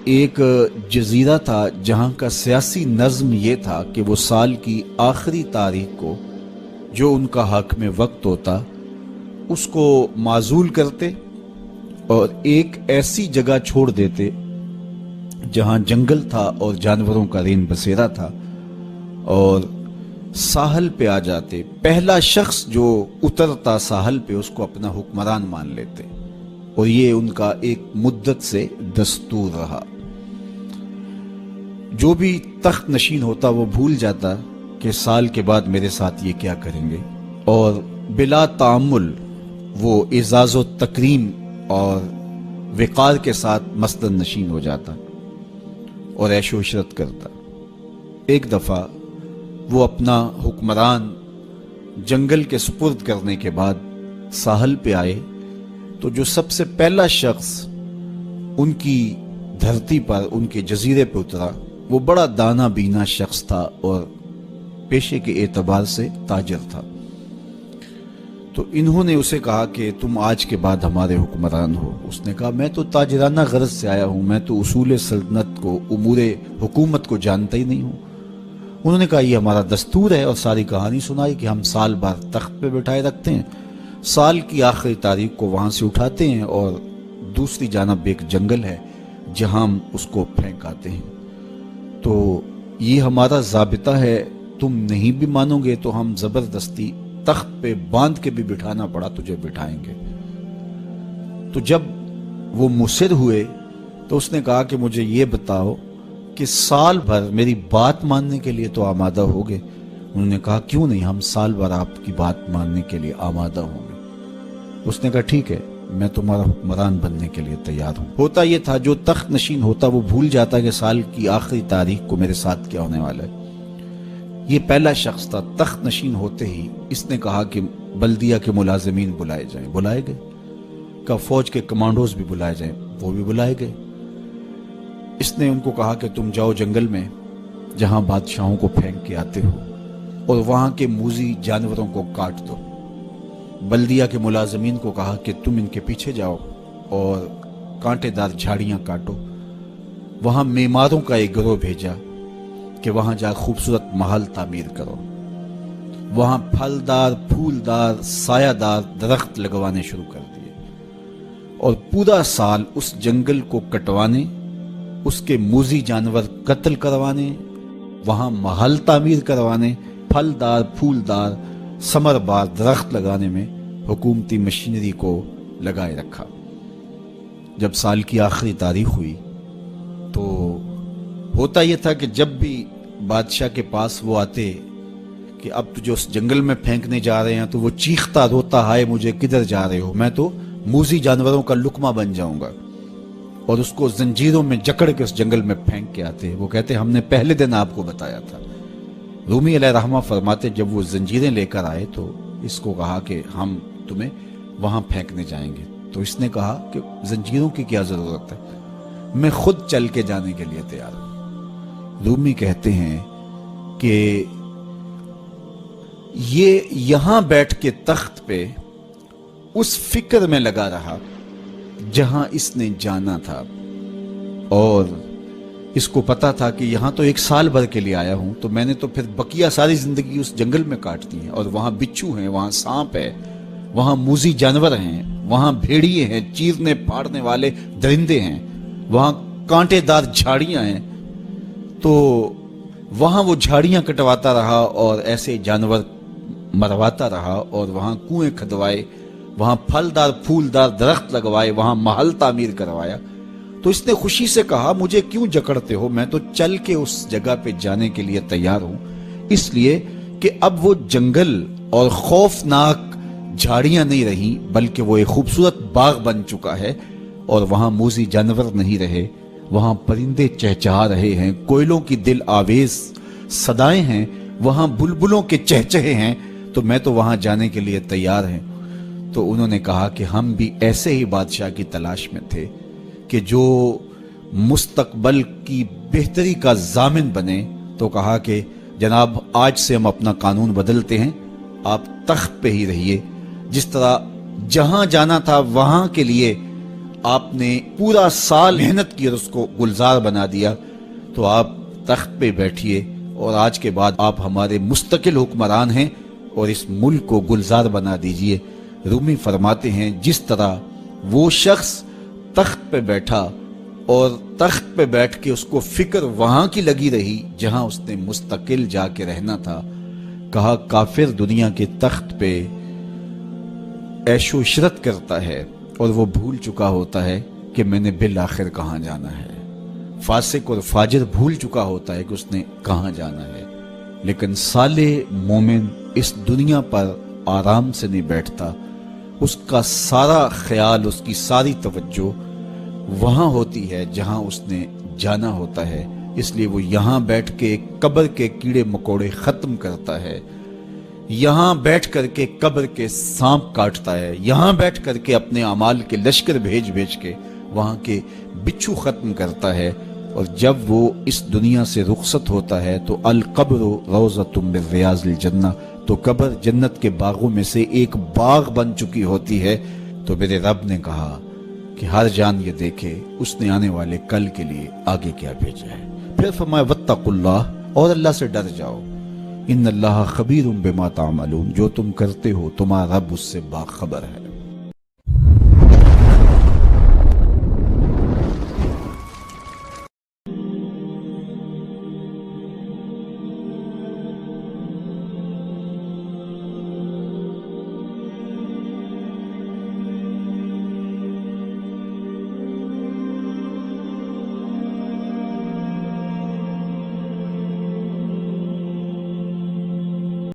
ایک جزیرہ تھا جہاں کا سیاسی نظم یہ تھا کہ وہ سال کی آخری تاریخ کو جو ان کا حق میں وقت ہوتا اس کو معزول کرتے اور ایک ایسی جگہ چھوڑ دیتے جہاں جنگل تھا اور جانوروں کا رین بسیرا تھا، اور ساحل پہ آ جاتے۔ پہلا شخص جو اترتا ساحل پہ اس کو اپنا حکمران مان لیتے، اور یہ ان کا ایک مدت سے دستور رہا۔ جو بھی تخت نشین ہوتا وہ بھول جاتا کہ سال کے بعد میرے ساتھ یہ کیا کریں گے، اور بلا تعامل وہ اعزاز و تکریم اور وقار کے ساتھ مسند نشین ہو جاتا اور عیش و عشرت کرتا۔ ایک دفعہ وہ اپنا حکمران جنگل کے سپرد کرنے کے بعد ساحل پہ آئے تو جو سب سے پہلا شخص ان کی دھرتی پر ان کے جزیرے پہ اترا وہ بڑا دانا بینا شخص تھا اور پیشے کے اعتبار سے تاجر تھا۔ تو انہوں نے اسے کہا کہ تم آج کے بعد ہمارے حکمران ہو۔ اس نے کہا میں تو تاجرانہ غرض سے آیا ہوں، میں تو اصول سلطنت کو، امور حکومت کو جانتا ہی نہیں ہوں۔ انہوں نے کہا یہ ہمارا دستور ہے، اور ساری کہانی سنائی کہ ہم سال بھر تخت پہ بٹھائے رکھتے ہیں، سال کی آخری تاریخ کو وہاں سے اٹھاتے ہیں اور دوسری جانب ایک جنگل ہے جہاں ہم اس کو پھینک آتے ہیں۔ تو یہ ہمارا ضابطہ ہے، تم نہیں بھی مانو گے تو ہم زبردستی تخت پہ باندھ کے بھی بٹھانا پڑا تجھے بٹھائیں گے۔ تو جب وہ مصر ہوئے تو اس نے کہا کہ مجھے یہ بتاؤ کہ سال بھر میری بات ماننے کے لیے تو آمادہ ہو گئے؟ انہوں نے کہا کیوں نہیں، ہم سال بھر آپ کی بات ماننے کے لیے آمادہ ہوں گے۔ اس نے کہا ٹھیک ہے، میں تمہارا حکمران بننے کے لیے تیار ہوں۔ ہوتا یہ تھا جو تخت نشین ہوتا وہ بھول جاتا کہ سال کی آخری تاریخ کو میرے ساتھ کیا ہونے والا ہے۔ یہ پہلا شخص تھا، تخت نشین ہوتے ہی اس نے کہا کہ بلدیہ کے ملازمین بلائے جائیں، بلائے گئے۔ کہ فوج کے کمانڈوز بھی بلائے جائیں، وہ بھی بلائے گئے۔ اس نے ان کو کہا کہ تم جاؤ جنگل میں جہاں بادشاہوں کو پھینک کے آتے ہو اور وہاں کے موذی جانوروں کو کاٹ دو۔ بلدیہ کے ملازمین کو کہا کہ تم ان کے پیچھے جاؤ اور کانٹے دار جھاڑیاں کاٹو۔ وہاں معماروں کا ایک گروہ بھیجا کہ وہاں جا خوبصورت محل تعمیر کرو۔ وہاں پھلدار، پھولدار، سایہ دار درخت لگوانے شروع کر دیے، اور پورا سال اس جنگل کو کٹوانے، اس کے موذی جانور قتل کروانے، وہاں محل تعمیر کروانے، پھلدار، پھولدار، ثمر بار درخت لگانے میں حکومتی مشینری کو لگائے رکھا۔ جب سال کی آخری تاریخ ہوئی تو ہوتا یہ تھا کہ جب بھی بادشاہ کے پاس وہ آتے کہ اب تجھے اس جنگل میں پھینکنے جا رہے ہیں تو وہ چیختا روتا، ہائے مجھے کدھر جا رہے ہو، میں تو موذی جانوروں کا لقمہ بن جاؤں گا، اور اس کو زنجیروں میں جکڑ کے اس جنگل میں پھینک کے آتے۔ وہ کہتے ہم نے پہلے دن آپ کو بتایا تھا۔ رومی علیہ رحمہ فرماتے جب وہ زنجیریں لے کر آئے تو اس کو کہا کہ ہم تمہیں وہاں پھینکنے جائیں گے۔ تو اس نے کہا کہ زنجیروں کی کیا ضرورت ہے، میں خود چل کے جانے کے لیے تیار ہوں۔ رومی کہتے ہیں کہ یہ یہاں بیٹھ کے تخت پہ اس فکر میں لگا رہا جہاں اس نے جانا تھا، اور اس کو پتا تھا کہ یہاں تو ایک سال بھر کے لیے آیا ہوں، تو میں نے تو پھر بقیہ ساری زندگی اس جنگل میں کاٹ دی ہے، اور وہاں بچھو ہیں، وہاں سانپ ہے، وہاں موذی جانور ہیں، وہاں بھیڑیے ہیں، چیرنے پھاڑنے والے درندے ہیں، وہاں کانٹے دار جھاڑیاں ہیں۔ تو وہاں وہ جھاڑیاں کٹواتا رہا اور ایسے جانور مرواتا رہا، اور وہاں کنویں کھدوائے، وہاں پھلدار پھولدار درخت لگوائے، وہاں محل تعمیر کروایا۔ تو اس نے خوشی سے کہا مجھے کیوں جکڑتے ہو، میں تو چل کے اس جگہ پہ جانے کے لیے تیار ہوں، اس لیے کہ اب وہ جنگل اور خوفناک جھاڑیاں نہیں رہی بلکہ وہ ایک خوبصورت باغ بن چکا ہے، اور وہاں موذی جانور نہیں رہے، وہاں پرندے چہچہا رہے ہیں، کوئلوں کی دل آویز صدائیں ہیں، وہاں بلبلوں کے چہچہے ہیں، تو میں تو وہاں جانے کے لیے تیار ہیں۔ تو انہوں نے کہا کہ ہم بھی ایسے ہی بادشاہ کی تلاش میں تھے کہ جو مستقبل کی بہتری کا ضامن بنے۔ تو کہا کہ جناب آج سے ہم اپنا قانون بدلتے ہیں، آپ تخت پہ ہی رہیے، جس طرح جہاں جانا تھا وہاں کے لیے آپ نے پورا سال محنت کی اور اس کو گلزار بنا دیا، تو آپ تخت پہ بیٹھیے اور آج کے بعد آپ ہمارے مستقل حکمران ہیں اور اس ملک کو گلزار بنا دیجئے۔ رومی فرماتے ہیں جس طرح وہ شخص تخت پہ بیٹھا اور تخت پہ بیٹھ کے اس کو فکر وہاں کی لگی رہی جہاں اس نے مستقل جا کے رہنا تھا، کہا کافر دنیا کے تخت پہ عیش و عشرت کرتا ہے اور وہ بھول چکا ہوتا ہے کہ میں نے بالآخر کہاں جانا ہے۔ فاسق اور فاجر بھول چکا ہوتا ہے کہ اس نے کہاں جانا ہے، لیکن صالح مومن اس دنیا پر آرام سے نہیں بیٹھتا، اس کا سارا خیال، اس کی ساری توجہ وہاں ہوتی ہے جہاں اس نے جانا ہوتا ہے، اس لیے وہ یہاں بیٹھ کے قبر کے کیڑے مکوڑے ختم کرتا ہے، یہاں بیٹھ کر کے قبر کے سانپ کاٹتا ہے، یہاں بیٹھ کر کے اپنے اعمال کے لشکر بھیج کے وہاں کے بچھو ختم کرتا ہے، اور جب وہ اس دنیا سے رخصت ہوتا ہے تو القبر روضۃ من ریاض الجنہ، تو قبر جنت کے باغوں میں سے ایک باغ بن چکی ہوتی ہے۔ تو میرے رب نے کہا کہ ہر جان یہ دیکھے اس نے آنے والے کل کے لیے آگے کیا بھیجا ہے۔ پھر فرمایا واتقوا اللہ، اور اللہ سے ڈر جاؤ، ان اللہ خبیر بما تعملون، جو تم کرتے ہو تمہارا رب اس سے باخبر ہے۔